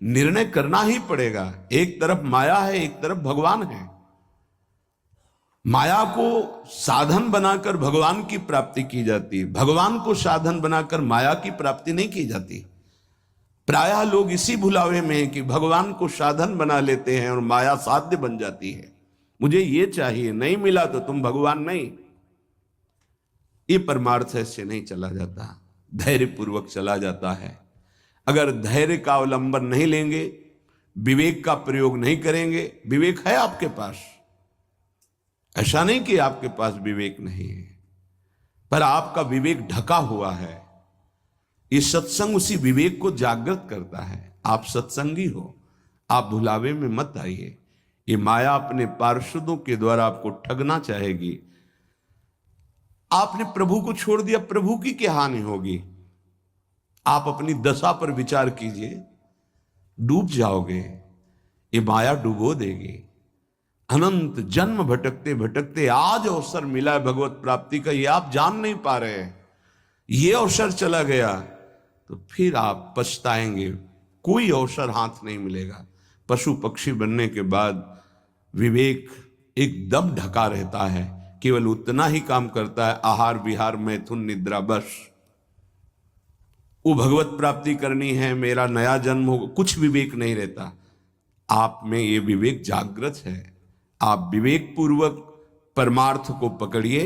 निर्णय करना ही पड़ेगा। एक तरफ माया है, एक तरफ भगवान है। माया को साधन बनाकर भगवान की प्राप्ति की जाती है, भगवान को साधन बनाकर माया की प्राप्ति नहीं की जाती। प्रायः लोग इसी भुलावे में हैं कि भगवान को साधन बना लेते हैं और माया साध्य बन जाती है। मुझे ये चाहिए, नहीं मिला तो तुम भगवान नहीं। ये परमार्थ ऐसे नहीं चला जाता, धैर्य पूर्वक चला जाता है। अगर धैर्य का अवलंबन नहीं लेंगे, विवेक का प्रयोग नहीं करेंगे, विवेक है आपके पास, ऐसा नहीं कि आपके पास विवेक नहीं है, पर आपका विवेक ढका हुआ है। ये सत्संग उसी विवेक को जागृत करता है। आप सत्संगी हो, आप भुलावे में मत आइए। ये माया अपने पार्षदों के द्वारा आपको ठगना चाहेगी। आपने प्रभु को छोड़ दिया, प्रभु की क्या हानि होगी? आप अपनी दशा पर विचार कीजिए, डूब जाओगे। ये माया डुबो देगी। अनंत जन्म भटकते भटकते आज अवसर मिला है भगवत प्राप्ति का, ये आप जान नहीं पा रहे हैं। ये अवसर चला गया तो फिर आप पछताएंगे। कोई अवसर हाथ नहीं मिलेगा। पशु पक्षी बनने के बाद विवेक एकदम ढका रहता है, केवल उतना ही काम करता है, आहार विहार मैथुन निद्रा, बस। वो भगवत प्राप्ति करनी है, मेरा नया जन्म हो, कुछ विवेक नहीं रहता। आप में ये विवेक जागृत है। आप विवेक पूर्वक परमार्थ को पकड़िए,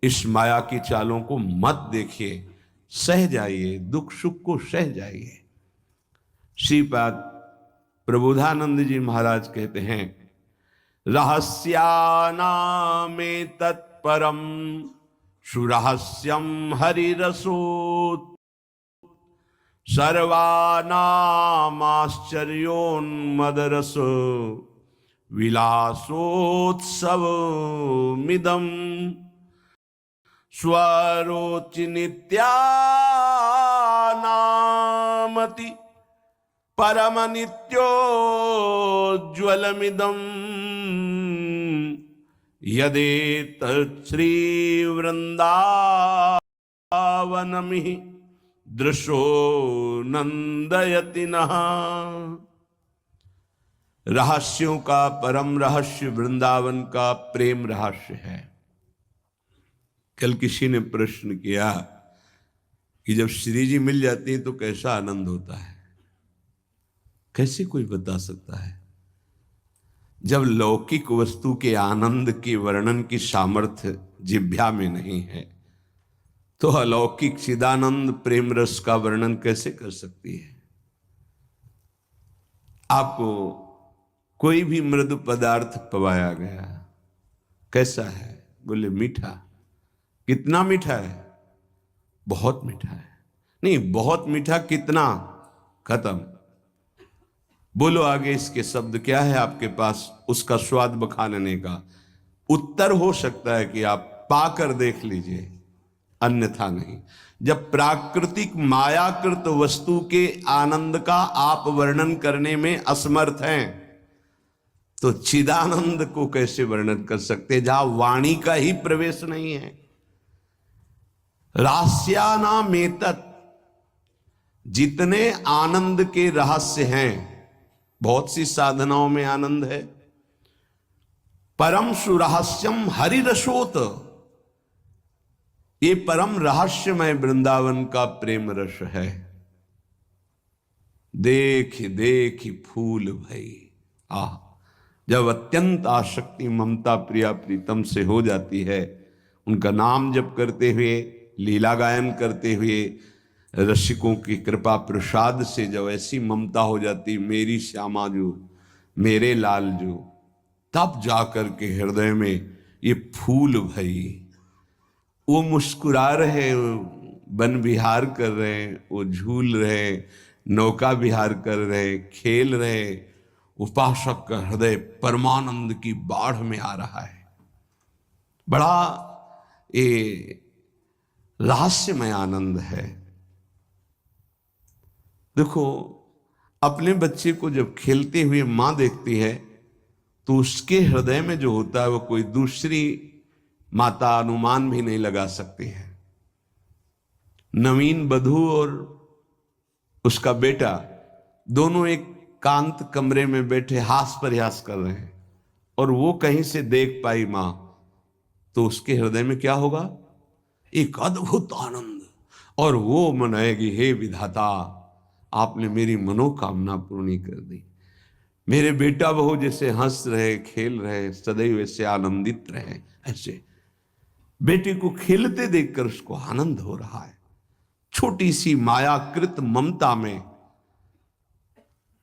इस माया की चालों को मत देखिए, सह जाइए, दुख सुख को सह जाइए। श्रीपाद प्रबोधानंद जी महाराज कहते हैं, रहस्यानामे तत्परम सुरहस्यम हरिरसोत् सर्वानामाश्चर्योन्मदरस विलासोत्सवमिदं स्वरोचि नित्यानामति परमनित्योज्ज्वलमिदं यदेतत् श्रीवृन्दावनमिः दृशो नंदयति नः। रहस्यों का परम रहस्य वृंदावन का प्रेम रहस्य है। कल किसी ने प्रश्न किया कि जब श्री जी मिल जाती हैं तो कैसा आनंद होता है? कैसे कोई बता सकता है? जब लौकिक वस्तु के आनंद के वर्णन की सामर्थ्य जिह्वा में नहीं है तो अलौकिक चिदानंद प्रेम रस का वर्णन कैसे कर सकती है? आपको कोई भी मृदु पदार्थ पवाया गया, कैसा है? बोले मीठा। कितना मीठा है? बहुत मीठा है। नहीं, बहुत मीठा कितना? खत्म। बोलो आगे इसके शब्द क्या है आपके पास उसका स्वाद बखानने का? उत्तर हो सकता है कि आप पाकर देख लीजिए, अन्यथा नहीं। जब प्राकृतिक मायाकृत वस्तु के आनंद का आप वर्णन करने में असमर्थ हैं तो चिदानंद को कैसे वर्णन कर सकते, जहां वाणी का ही प्रवेश नहीं है। रास्यानामेतत्, जितने आनंद के रहस्य हैं, बहुत सी साधनाओं में आनंद है। परम सुरहस्यम हरिरसोत, ये परम रहस्यमय वृंदावन का प्रेम रस है। देख देख फूल भई। आह, जब अत्यंत आसक्ति ममता प्रिया प्रीतम से हो जाती है, उनका नाम जप करते हुए, लीला गायन करते हुए, रसिकों की कृपा प्रसाद से जब ऐसी ममता हो जाती, मेरी श्यामा जो, मेरे लाल जो, तब जाकर के हृदय में ये फूल भई। वो मुस्कुरा रहे, वन विहार कर रहे हैं, वो झूल रहे, नौका विहार कर रहे, खेल रहे, उपासक का हृदय परमानंद की बाढ़ में आ रहा है। बड़ा ये रहस्यमय आनंद है। देखो, अपने बच्चे को जब खेलते हुए मां देखती है तो उसके हृदय में जो होता है वो कोई दूसरी माता अनुमान भी नहीं लगा सकती है। नवीन बधू और उसका बेटा दोनों एक एकांत कमरे में बैठे हास प्रयास कर रहे हैं और वो कहीं से देख पाई मां, तो उसके हृदय में क्या होगा? एक अद्भुत आनंद। और वो मनाएगी, हे विधाता, आपने मेरी मनोकामना पूर्ण कर दी। मेरे बेटा बहू जैसे हंस रहे, खेल रहे, सदैव ऐसे आनंदित रहे, ऐसे बेटे को खेलते देखकर उसको आनंद हो रहा है। छोटी सी मायाकृत ममता में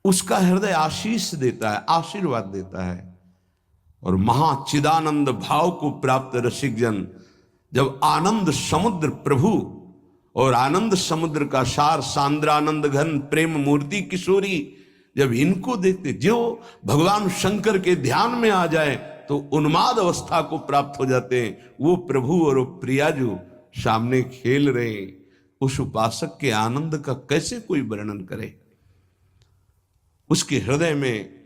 उसका हृदय आशीष देता है, आशीर्वाद देता है। और महाचिदानंद भाव को प्राप्त रसिक जन जब आनंद समुद्र प्रभु और आनंद समुद्र का सार सांद्रानंद घन प्रेम मूर्ति किशोरी, जब इनको देखते, जो भगवान शंकर के ध्यान में आ जाए तो उन्माद अवस्था को प्राप्त हो जाते हैं। वो प्रभु और वो प्रियाजू सामने खेल रहे, उस उपासक के आनंद का कैसे कोई वर्णन करे। उसके हृदय में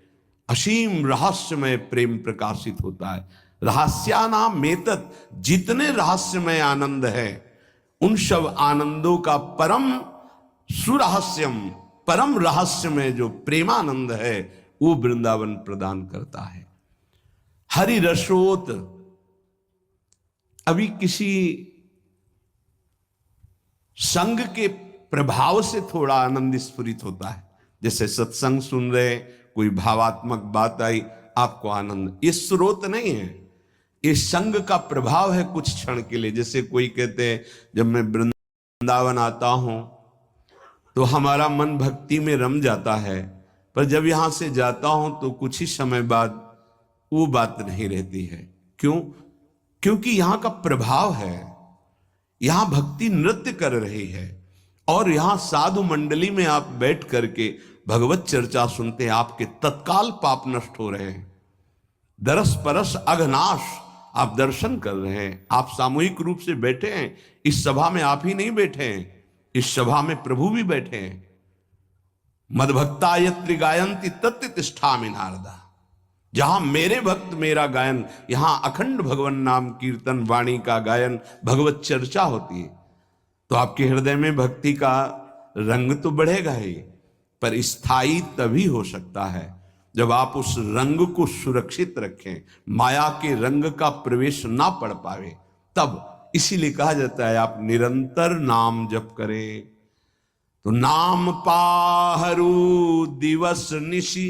असीम रहस्यमय प्रेम प्रकाशित होता है। रहस्यानाम मेतत, जितने रहस्यमय आनंद है उन सब आनंदों का परम सुरहस्यम, परम रहस्यमय जो प्रेमानंद है वो वृंदावन प्रदान करता है। हरि रसोत, अभी किसी संग के प्रभाव से थोड़ा आनंद स्फुरित होता है, जैसे सत्संग सुन रहे, कोई भावात्मक बात आई, आपको आनंद, ये स्रोत नहीं है, ये संग का प्रभाव है कुछ क्षण के लिए। जैसे कोई कहते हैं जब मैं वृंदावन आता हूं तो हमारा मन भक्ति में रम जाता है, पर जब यहां से जाता हूं तो कुछ ही समय बाद वो बात नहीं रहती है। क्यों? क्योंकि यहां का प्रभाव है, यहां भक्ति नृत्य कर रही है और यहां साधु मंडली में आप बैठ करके भगवत चर्चा सुनते हैं, आपके तत्काल पाप नष्ट हो रहे हैं। दरस परस अघनाश, आप दर्शन कर रहे हैं। आप सामूहिक रूप से बैठे हैं, इस सभा में आप ही नहीं बैठे हैं, इस सभा में प्रभु भी बैठे हैं। मदभक्ता यत्र गायन्ति तत्र तिष्ठामि नारदा, जहां मेरे भक्त मेरा गायन, यहां अखंड भगवान नाम कीर्तन वाणी का गायन, भगवत चर्चा होती है, तो आपके हृदय में भक्ति का रंग तो बढ़ेगा ही, पर स्थायी तभी हो सकता है जब आप उस रंग को सुरक्षित रखें, माया के रंग का प्रवेश ना पड़ पावे तब। इसीलिए कहा जाता है आप निरंतर नाम जप करें तो नाम पाहरू दिवस निशि,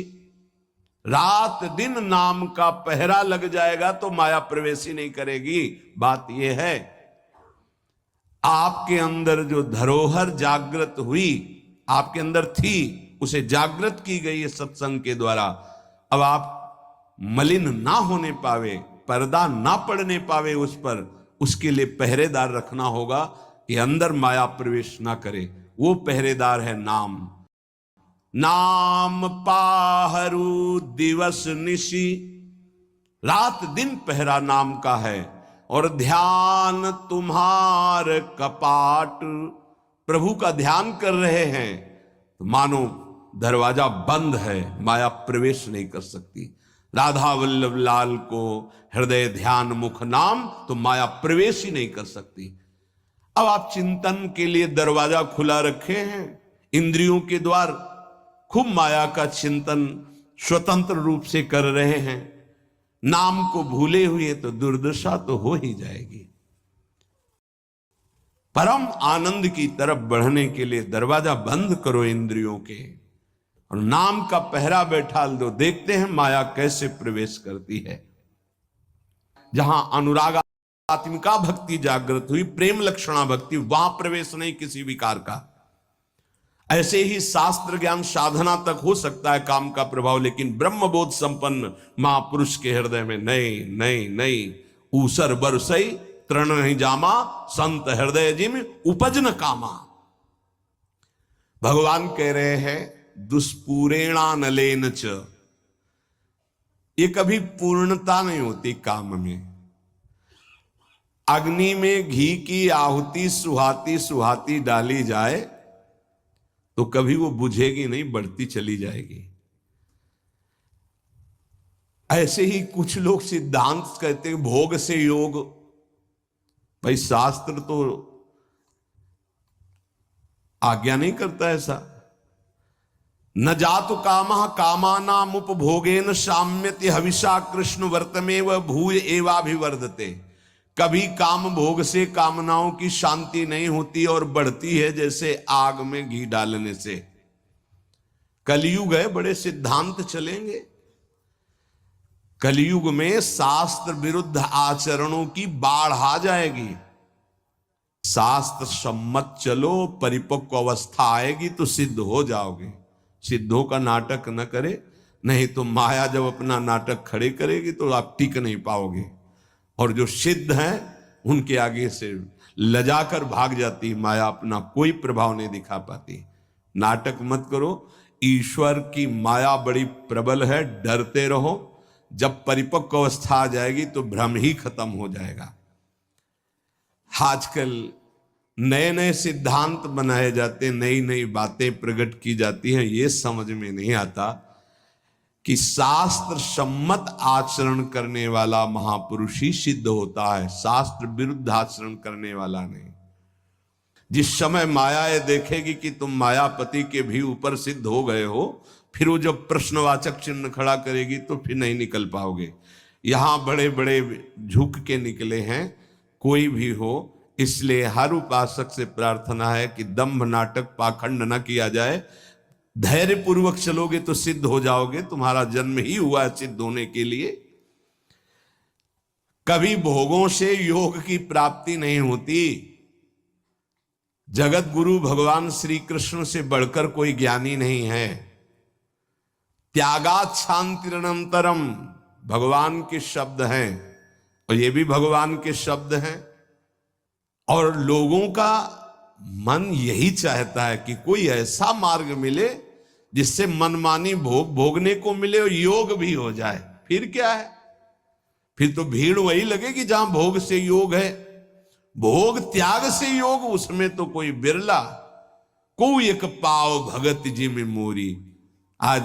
रात दिन नाम का पहरा लग जाएगा तो माया प्रवेश ही नहीं करेगी। बात यह है, आपके अंदर जो धरोहर जागृत हुई, आपके अंदर थी, उसे जागृत की गई है सत्संग के द्वारा। अब आप मलिन ना होने पावे, पर्दा ना पड़ने पावे उस पर, उसके लिए पहरेदार रखना होगा कि अंदर माया प्रवेश ना करे। वो पहरेदार है नाम। नाम पाहरू दिवस निशि, रात दिन पहरा नाम का है। और ध्यान तुम्हार कपाट, प्रभु का ध्यान कर रहे हैं तो मानो दरवाजा बंद है, माया प्रवेश नहीं कर सकती। राधा वल्लभ लाल को हृदय ध्यान मुख नाम, तो माया प्रवेश ही नहीं कर सकती। अब आप चिंतन के लिए दरवाजा खुला रखे हैं, इंद्रियों के द्वार, खूब माया का चिंतन स्वतंत्र रूप से कर रहे हैं, नाम को भूले हुए तो दुर्दशा तो हो ही जाएगी। परम आनंद की तरफ बढ़ने के लिए दरवाजा बंद करो इंद्रियों के और नाम का पहरा बैठा दो। देखते हैं माया कैसे प्रवेश करती है। जहां अनुराग आत्मिका भक्ति जागृत हुई, प्रेम लक्षणा भक्ति, वहां प्रवेश नहीं किसी विकार का। ऐसे ही शास्त्र ज्ञान साधना तक हो सकता है काम का प्रभाव, लेकिन ब्रह्मबोध संपन्न महापुरुष के हृदय में नहीं नहीं नहीं। ऊसर बरसई तृण नहीं जामा, संत हृदय जिम उपजन कामा। भगवान कह रहे हैं दुष्पूरेणा नलेन च, ये कभी पूर्णता नहीं होती काम में। अग्नि में घी की आहुति सुहाती सुहाती डाली जाए तो कभी वो बुझेगी नहीं, बढ़ती चली जाएगी। ऐसे ही कुछ लोग सिद्धांत कहते हैं भोग से योग। भाई शास्त्र तो आज्ञा नहीं करता ऐसा। न जातु कामः कामानाम उपभोगेन साम्यति हविषा कृष्ण वर्तमेव भूय एवाभिवर्धते। कभी काम भोग से कामनाओं की शांति नहीं होती और बढ़ती है जैसे आग में घी डालने से। कलयुग है, बड़े सिद्धांत चलेंगे। कलयुग में शास्त्र विरुद्ध आचरणों की बाढ़ आ जाएगी। शास्त्र सम्मत चलो, परिपक्व अवस्था आएगी तो सिद्ध हो जाओगे। सिद्धों का नाटक न करे, नहीं तो माया जब अपना नाटक खड़े करेगी तो आप टिक नहीं पाओगे। और जो सिद्ध हैं उनके आगे से लजाकर भाग जाती माया, अपना कोई प्रभाव नहीं दिखा पाती। नाटक मत करो, ईश्वर की माया बड़ी प्रबल है, डरते रहो। जब परिपक्व अवस्था आ जाएगी तो भ्रम ही खत्म हो जाएगा। आजकल नए नए सिद्धांत बनाए जाते, नई नई बातें प्रकट की जाती हैं। ये समझ में नहीं आता कि शास्त्र सम्मत आचरण करने वाला महापुरुष ही सिद्ध होता है, शास्त्र विरुद्ध आचरण करने वाला नहीं। जिस समय माया ये देखेगी कि तुम मायापति के भी ऊपर सिद्ध हो गए हो, फिर वो जब प्रश्नवाचक चिन्ह खड़ा करेगी तो फिर नहीं निकल पाओगे। यहां बड़े बड़े झुक के निकले हैं, कोई भी हो। इसलिए हर उपासक से प्रार्थना है कि दंभ नाटक पाखंड न किया जाए। धैर्य पूर्वक चलोगे तो सिद्ध हो जाओगे। तुम्हारा जन्म ही हुआ है सिद्ध होने के लिए। कभी भोगों से योग की प्राप्ति नहीं होती। जगत गुरु भगवान श्री कृष्ण से बढ़कर कोई ज्ञानी नहीं है। त्यागात शांतिरनंतरम भगवान के शब्द हैं, और ये भी भगवान के शब्द हैं। और लोगों का मन यही चाहता है कि कोई ऐसा मार्ग मिले जिससे मनमानी भोग भोगने को मिले और योग भी हो जाए। फिर क्या है, फिर तो भीड़ वही लगेगी जहां भोग से योग है। भोग त्याग से योग, उसमें तो कोई बिरला। कोई एक पाव भगत जी में मोरी। आज